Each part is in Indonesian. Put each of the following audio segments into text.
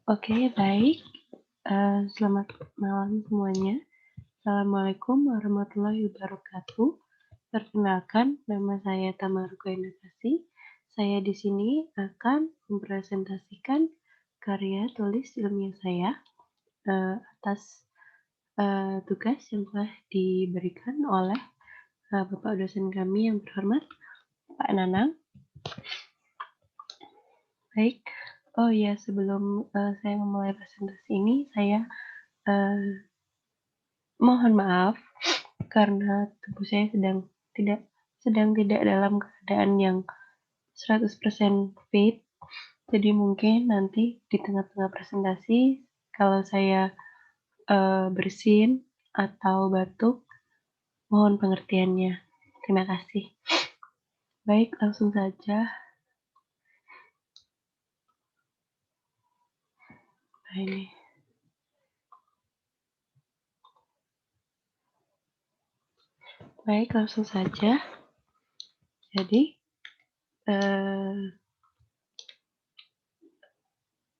Oke, baik. Selamat malam semuanya. Assalamualaikum warahmatullahi wabarakatuh. Perkenalkan, nama saya Tamaruko Indarkasih. Saya di sini akan mempresentasikan karya tulis ilmiah saya atas tugas yang telah diberikan oleh Bapak dosen kami yang terhormat, Pak Nanang. Baik. Oh ya, sebelum saya memulai presentasi ini, saya eh, mohon maaf karena tubuh saya sedang tidak dalam keadaan yang 100% fit. Jadi mungkin nanti di tengah-tengah presentasi kalau saya bersin atau batuk, mohon pengertiannya. Terima kasih. Baik, langsung saja. Nah, ini. Baik, langsung saja. Jadi,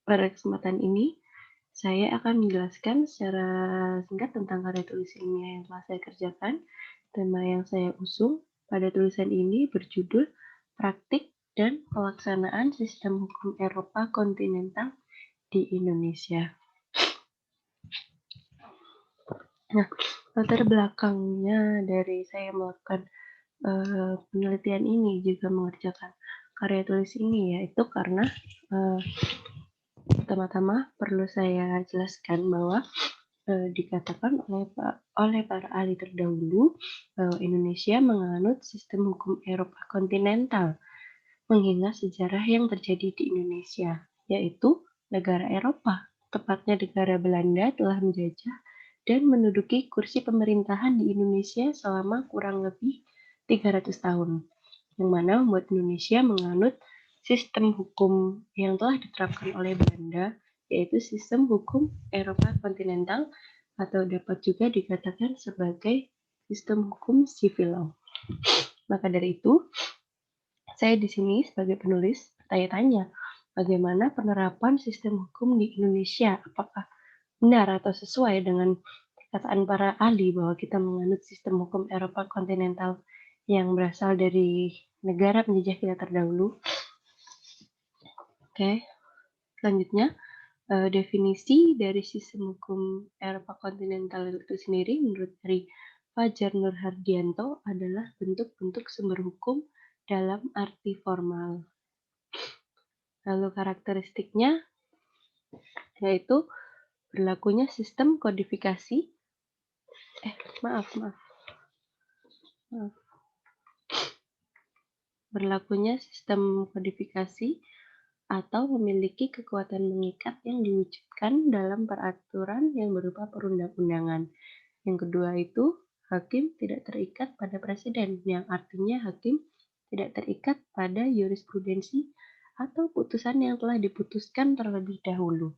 pada kesempatan ini saya akan menjelaskan secara singkat tentang karya tulis ilmiah yang telah saya kerjakan. Tema yang saya usung pada tulisan ini berjudul Praktik dan Pelaksanaan Sistem Hukum Eropa Kontinental di Indonesia. Nah, latar belakangnya dari saya melakukan penelitian ini juga mengerjakan karya tulis ini yaitu karena pertama-tama perlu saya jelaskan bahwa dikatakan oleh para ahli terdahulu bahwa Indonesia menganut sistem hukum Eropa kontinental, mengingat sejarah yang terjadi di Indonesia, yaitu negara Eropa, tepatnya negara Belanda telah menjajah dan menduduki kursi pemerintahan di Indonesia selama kurang lebih 300 tahun, yang mana membuat Indonesia menganut sistem hukum yang telah diterapkan oleh Belanda, yaitu sistem hukum Eropa kontinental atau dapat juga dikatakan sebagai sistem hukum civil law. Maka dari itu, saya di sini sebagai penulis bertanya-tanya, bagaimana penerapan sistem hukum di Indonesia? Apakah benar atau sesuai dengan perkataan para ahli bahwa kita menganut sistem hukum Eropa kontinental yang berasal dari negara penjajah kita terdahulu? Oke, selanjutnya definisi dari sistem hukum Eropa kontinental itu sendiri menurut dari Fajar Nur Hardianto adalah bentuk-bentuk sumber hukum dalam arti formal. Lalu karakteristiknya yaitu berlakunya sistem kodifikasi. Berlakunya sistem kodifikasi atau memiliki kekuatan mengikat yang diwujudkan dalam peraturan yang berupa perundang-undangan. Yang kedua itu, hakim tidak terikat pada presiden, yang artinya hakim tidak terikat pada jurisprudensi atau putusan yang telah diputuskan terlebih dahulu.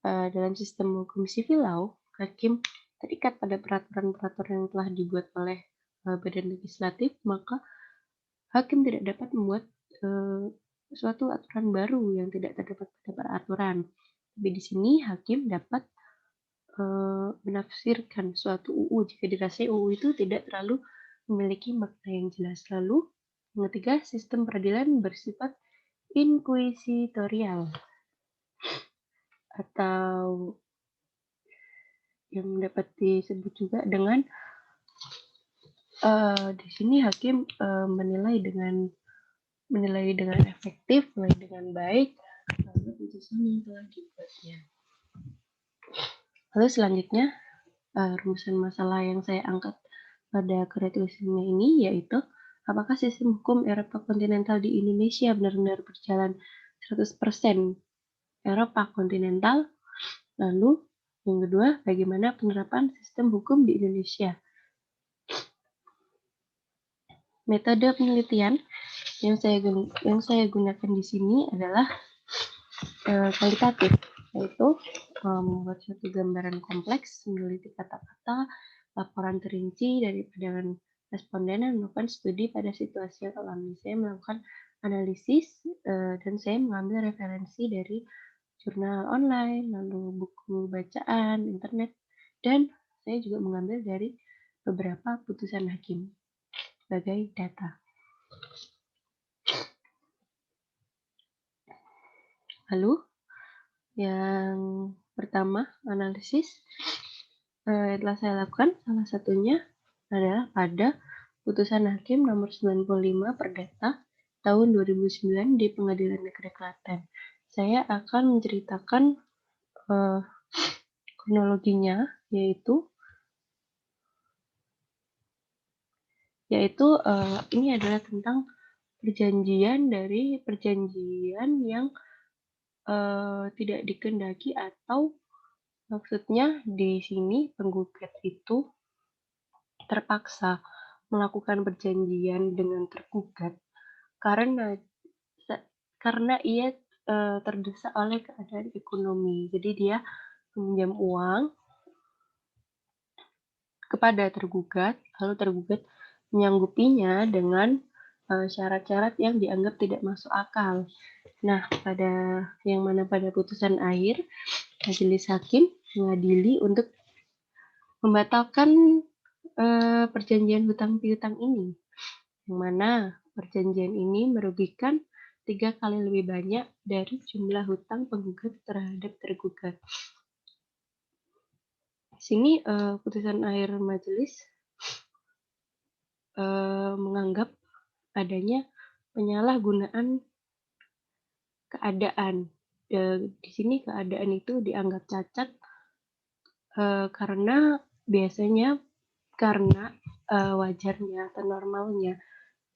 Dalam sistem hukum civil law, hakim terikat pada peraturan-peraturan yang telah dibuat oleh badan legislatif, maka hakim tidak dapat membuat suatu aturan baru yang tidak terdapat pada peraturan. Tapi di sini hakim dapat menafsirkan suatu UU jika dirasai UU itu tidak terlalu memiliki makna yang jelas. Lalu yang ketiga, sistem peradilan bersifat inkuisitorial atau yang dapat disebut juga dengan di sini hakim menilai dengan efektif, menilai dengan baik putusan yang telah dibuatnya. Lalu selanjutnya rumusan masalah yang saya angkat pada karya tulisannya ini yaitu apakah sistem hukum Eropa kontinental di Indonesia benar-benar berjalan 100% Eropa kontinental? Lalu yang kedua, bagaimana penerapan sistem hukum di Indonesia? Metode penelitian yang saya gunakan di sini adalah kualitatif, yaitu membuat suatu gambaran kompleks, meneliti kata-kata, laporan terinci dari pandangan responden dan melakukan studi pada situasi yang alami. Saya melakukan analisis dan saya mengambil referensi dari jurnal online, lalu buku bacaan, internet, dan saya juga mengambil dari beberapa putusan hakim sebagai data. Lalu yang pertama, analisis telah saya lakukan, salah satunya adalah pada putusan hakim nomor 95 Perdata tahun 2009 di Pengadilan Negeri Klaten. Saya akan menceritakan kronologinya, yaitu ini adalah tentang perjanjian yang tidak dikehendaki, atau maksudnya di sini penggugat itu terpaksa melakukan perjanjian dengan tergugat karena ia terdesak oleh keadaan ekonomi. Jadi dia meminjam uang kepada tergugat, lalu tergugat menyanggupinya dengan syarat-syarat yang dianggap tidak masuk akal. Nah, pada putusan akhir, majelis hakim mengadili untuk membatalkan perjanjian hutang piutang ini, yang mana perjanjian ini merugikan 3 kali lebih banyak dari jumlah hutang penggugat terhadap tergugat. Di sini putusan akhir majelis menganggap adanya penyalahgunaan keadaan. Di sini keadaan itu dianggap cacat karena wajarnya atau normalnya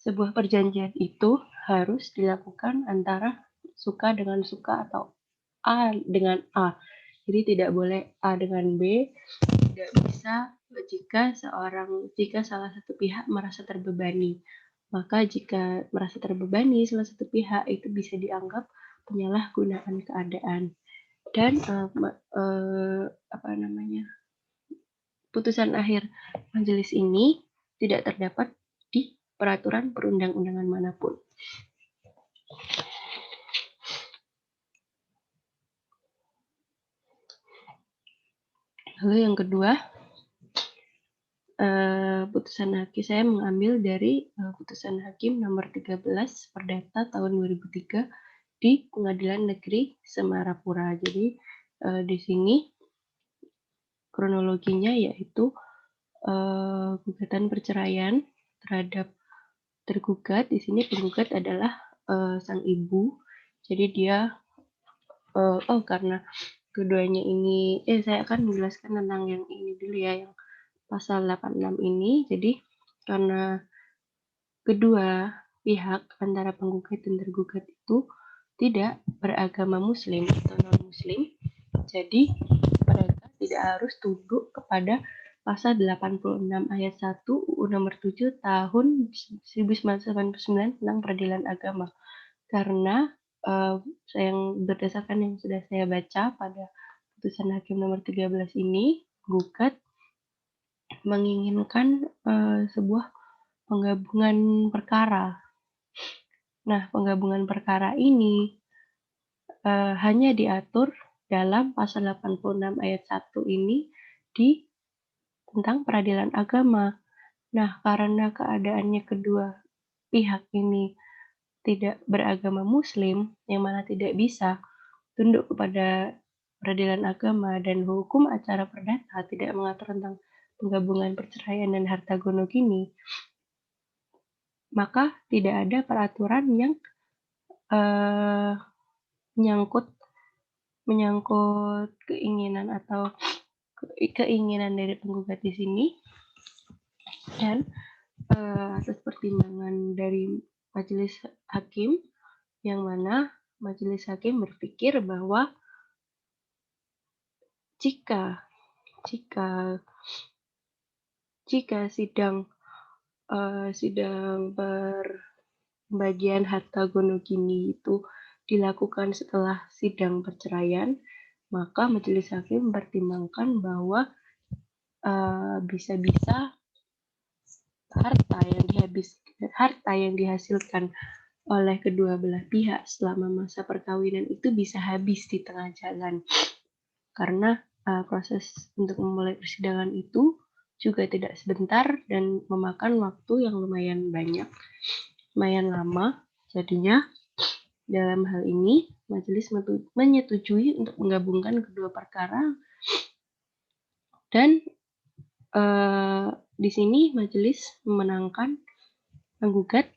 sebuah perjanjian itu harus dilakukan antara suka dengan suka atau A dengan A. Jadi tidak boleh A dengan B. Tidak bisa jika salah satu pihak merasa terbebani. Maka jika merasa terbebani salah satu pihak, itu bisa dianggap penyalahgunaan keadaan. Dan putusan akhir majelis ini tidak terdapat di peraturan perundang-undangan manapun. Lalu yang kedua, putusan hakim saya mengambil dari putusan hakim nomor 13 Perdata tahun 2003 di Pengadilan Negeri Semarapura. Jadi di sini kronologinya yaitu gugatan perceraian terhadap tergugat. Di sini penggugat adalah sang ibu. Jadi dia karena keduanya ini saya akan menjelaskan tentang yang ini dulu ya, yang pasal 86 ini. Jadi karena kedua pihak antara penggugat dan tergugat itu tidak beragama muslim atau non-muslim, jadi mereka tidak harus tunduk kepada pasal 86 ayat 1 UU nomor 7 tahun 1989 tentang peradilan agama. Karena yang berdasarkan yang sudah saya baca pada putusan hakim nomor 13 ini, gugat menginginkan sebuah penggabungan perkara. Nah, penggabungan perkara ini hanya diatur dalam pasal 86 ayat 1 ini tentang peradilan agama. Nah, karena keadaannya kedua pihak ini tidak beragama muslim, yang mana tidak bisa tunduk kepada peradilan agama, dan hukum acara perdata tidak mengatur tentang penggabungan perceraian dan harta gonogini, maka tidak ada peraturan yang menyangkut keinginan dari penggugat di sini. Dan atas pertimbangan dari majelis hakim, yang mana majelis hakim berpikir bahwa jika sidang pembagian harta gonogini itu dilakukan setelah sidang perceraian, maka majelis hakim mempertimbangkan bahwa bisa-bisa harta yang dihasilkan oleh kedua belah pihak selama masa perkawinan itu bisa habis di tengah jalan. Karena proses untuk memulai persidangan itu juga tidak sebentar dan memakan waktu yang lumayan banyak, lumayan lama. Jadinya dalam hal ini majelis menyetujui untuk menggabungkan kedua perkara dan di sini majelis memenangkan penggugat.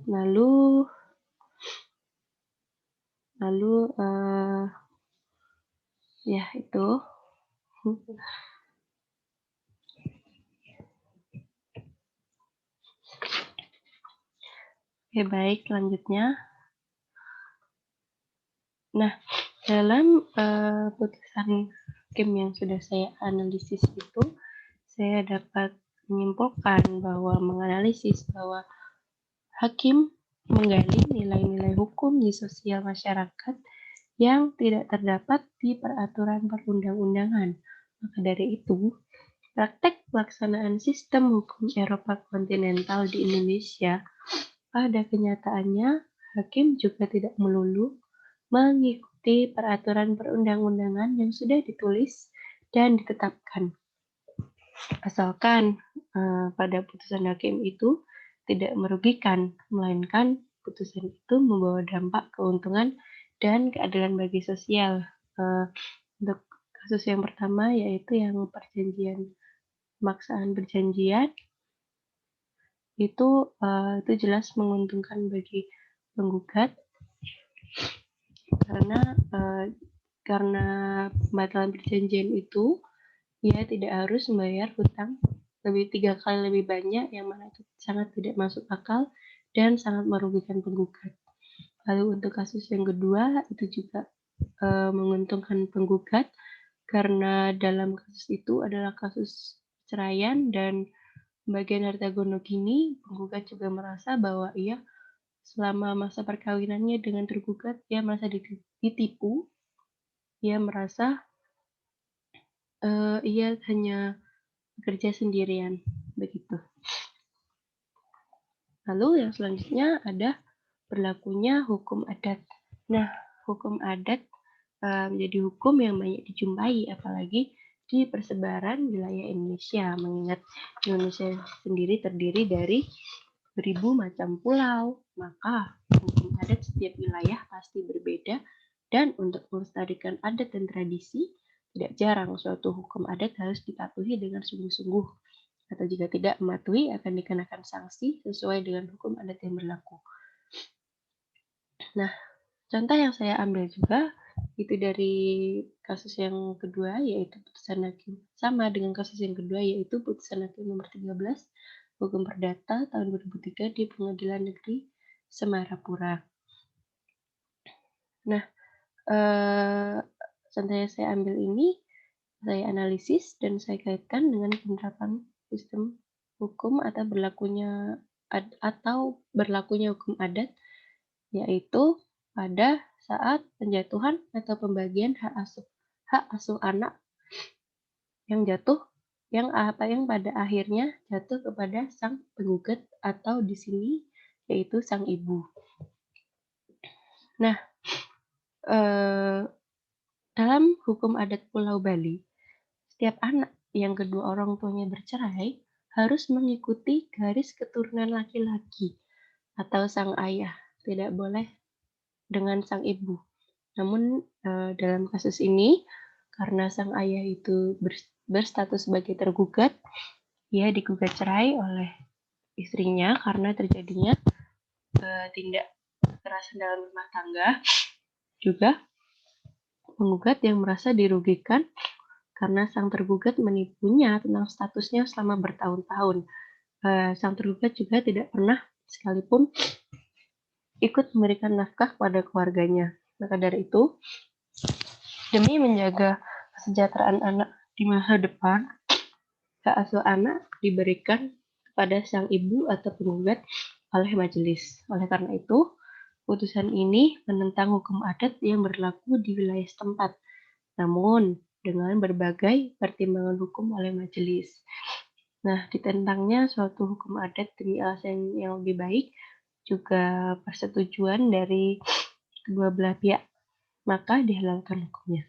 Lalu ya itu. Oke, baik, selanjutnya. Nah, dalam putusan hakim yang sudah saya analisis itu, saya dapat menyimpulkan bahwa menganalisis bahwa hakim menggali nilai-nilai hukum di sosial masyarakat yang tidak terdapat di peraturan perundang-undangan. Maka dari itu, praktek pelaksanaan sistem hukum Eropa kontinental di Indonesia pada kenyataannya hakim juga tidak melulu mengikuti peraturan perundang-undangan yang sudah ditulis dan ditetapkan. Asalkan pada putusan hakim itu tidak merugikan, melainkan putusan itu membawa dampak keuntungan dan keadilan bagi sosial. Untuk kasus yang pertama yaitu yang pemaksaan perjanjian itu jelas menguntungkan bagi penggugat karena pembatalan perjanjian itu ia tidak harus membayar hutang 3 kali lebih banyak, yang mana itu sangat tidak masuk akal dan sangat merugikan penggugat. Lalu untuk kasus yang kedua itu juga menguntungkan penggugat karena dalam kasus itu adalah kasus perceraian dan pembagian harta gonogini. Penggugat juga merasa bahwa ia selama masa perkawinannya dengan tergugat ia merasa ditipu. Ia merasa ia hanya bekerja sendirian, begitu. Lalu yang selanjutnya ada berlakunya hukum adat. Nah, hukum adat menjadi hukum yang banyak dijumpai, apalagi di persebaran wilayah Indonesia. Mengingat Indonesia sendiri terdiri dari beribu macam pulau, maka hukum adat setiap wilayah pasti berbeda. Dan untuk melestarikan adat dan tradisi, tidak jarang suatu hukum adat harus dipatuhi dengan sungguh-sungguh, atau jika tidak mematuhi akan dikenakan sanksi sesuai dengan hukum adat yang berlaku. Nah, contoh yang saya ambil juga itu dari kasus yang kedua, yaitu putusan hakim. Sama dengan kasus yang kedua, yaitu putusan hakim nomor 13 hukum perdata tahun 2003 di Pengadilan Negeri Semarapura. Nah, contoh yang saya ambil ini saya analisis dan saya kaitkan dengan penerapan sistem hukum atau berlakunya hukum adat, yaitu pada saat penjatuhan atau pembagian hak asuh anak yang pada akhirnya jatuh kepada sang penggugat atau di sini yaitu sang ibu. Nah, dalam hukum adat Pulau Bali, setiap anak yang kedua orang tuanya bercerai harus mengikuti garis keturunan laki-laki atau sang ayah, tidak boleh dengan sang ibu. Namun dalam kasus ini, karena sang ayah itu berstatus sebagai tergugat, ia digugat cerai oleh istrinya karena terjadinya tindak kekerasan dalam rumah tangga. Juga penggugat yang merasa dirugikan karena sang tergugat menipunya tentang statusnya selama bertahun-tahun. Sang tergugat juga tidak pernah sekalipun ikut memberikan nafkah pada keluarganya. Maka dari itu, demi menjaga kesejahteraan anak di masa depan, hak asuh anak diberikan kepada sang ibu atau penggugat oleh majelis. Oleh karena itu, putusan ini menentang hukum adat yang berlaku di wilayah setempat, namun dengan berbagai pertimbangan hukum oleh majelis. Nah, ditentangnya suatu hukum adat demi alasan yang lebih baik, juga persetujuan dari kedua belah pihak, maka dihalalkan hukumnya.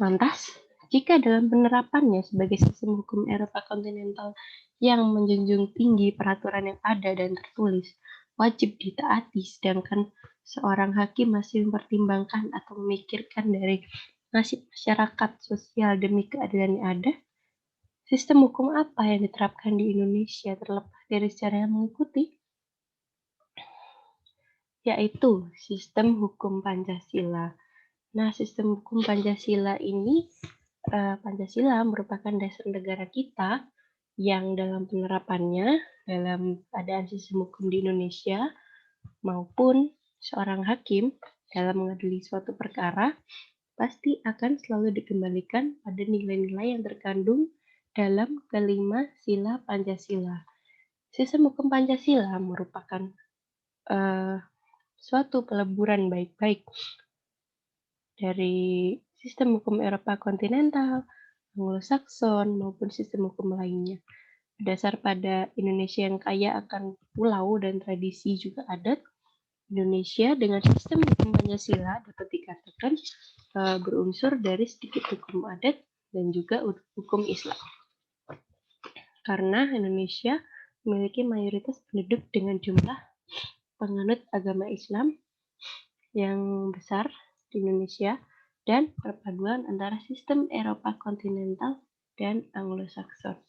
Lantas, jika dalam penerapannya sebagai sistem hukum Eropa kontinental yang menjunjung tinggi peraturan yang ada dan tertulis, wajib ditaati, sedangkan seorang hakim masih mempertimbangkan atau memikirkan dari nasib masyarakat sosial demi keadilan yang ada, sistem hukum apa yang diterapkan di Indonesia terlepas dari secara yang mengikuti? Yaitu sistem hukum Pancasila. Nah, sistem hukum Pancasila ini Pancasila merupakan dasar negara kita yang dalam penerapannya dalam keadaan sistem hukum di Indonesia maupun seorang hakim dalam mengadili suatu perkara pasti akan selalu dikembalikan pada nilai-nilai yang terkandung dalam kelima sila Pancasila. Sistem hukum Pancasila merupakan uh, suatu peleburan baik-baik dari sistem hukum Eropa kontinental, Anglo-Saxon, maupun sistem hukum lainnya. Berdasar pada Indonesia yang kaya akan pulau dan tradisi juga adat, Indonesia dengan sistem hukum Pancasila dapat dikatakan berunsur dari sedikit hukum adat dan juga hukum Islam. Karena Indonesia memiliki mayoritas penduduk dengan jumlah penganut agama Islam yang besar di Indonesia dan perpaduan antara sistem Eropa kontinental dan Anglo-Saxon.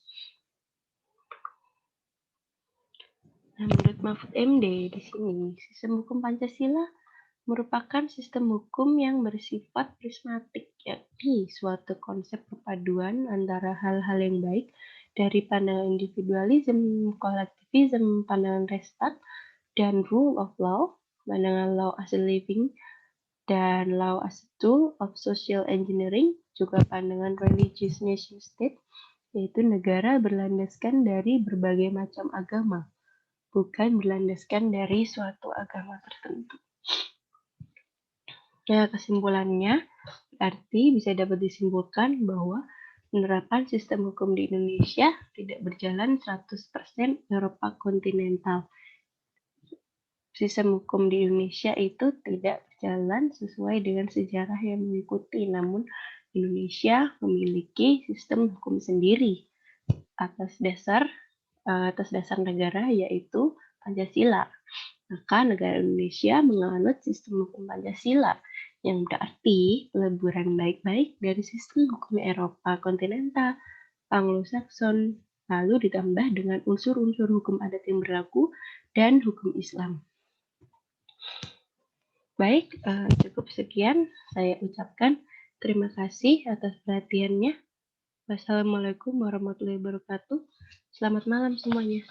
Nah, menurut Mahfud MD di sini, sistem hukum Pancasila merupakan sistem hukum yang bersifat prismatik, yakni suatu konsep perpaduan antara hal-hal yang baik dari pandangan individualisme, kolektivisme, pandangan Restat, dan rule of law, pandangan law as a living, dan law as a tool of social engineering, juga pandangan religious nation state, yaitu negara berlandaskan dari berbagai macam agama, bukan berlandaskan dari suatu agama tertentu. Nah, kesimpulannya berarti bisa dapat disimpulkan bahwa penerapan sistem hukum di Indonesia tidak berjalan 100% Eropa kontinental. Sistem hukum di Indonesia itu tidak berjalan sesuai dengan sejarah yang mengikuti, namun Indonesia memiliki sistem hukum sendiri atas dasar negara yaitu Pancasila. Maka negara Indonesia menganut sistem hukum Pancasila yang berarti peleburan baik-baik dari sistem hukum Eropa kontinental, Anglo-Saxon, lalu ditambah dengan unsur-unsur hukum adat yang berlaku dan hukum Islam. Baik, cukup sekian saya ucapkan. Terima kasih atas perhatiannya. Wassalamualaikum warahmatullahi wabarakatuh. Selamat malam semuanya.